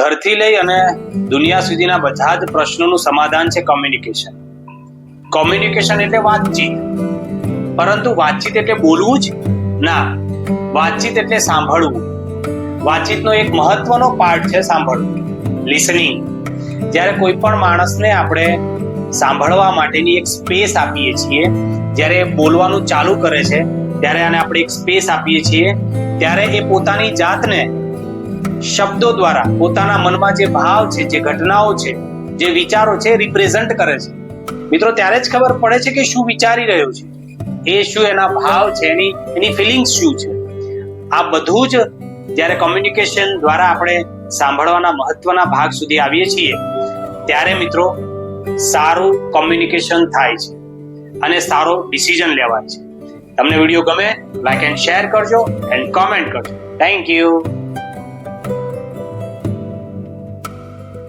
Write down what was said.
ઘરથી લઈ અને દુનિયા સુધીના બધા જ પ્રશ્નોનું સમાધાન છે કોમ્યુનિકેશન. કોમ્યુનિકેશન એટલે વાતચીત, પરંતુ વાતચીત એટલે બોલવું જ ના, વાતચીત એટલે સાંભળવું. વાતચીતનો એક મહત્વનો પાર્ટ છે સાંભળવું, લિસનિંગ. જ્યારે કોઈ પણ માણસને આપણે સાંભળવા માટેની એક સ્પેસ આપીએ છીએ, જ્યારે બોલવાનું ચાલુ કરે છે ત્યારે આને આપણે એક સ્પેસ આપીએ છીએ, ત્યારે એ પોતાની જાતને શબ્દો દ્વારા પોતાના મનમાં જે ભાવ છે, જે ઘટનાઓ છે, જે વિચારો છે રિપ્રેઝન્ટ કરે છે. મિત્રો, ત્યારે જ ખબર પડે છે કે શું વિચારી રહ્યો છે, એ શું એના ભાવ છે, એની ફિલિંગ્સ શું છે. આ બધું જ જ્યારે કોમ્યુનિકેશન દ્વારા આપણે સાંભળવાના મહત્વના ભાગ સુધી આવીએ છીએ ત્યારે મિત્રો સારું કોમ્યુનિકેશન થાય છે અને સારો ડિસિઝન લેવાય છે. તમને વિડીયો ગમે, લાઈક એન્ડ શેર કરજો એન્ડ કોમેન્ટ કરજો. Thank you.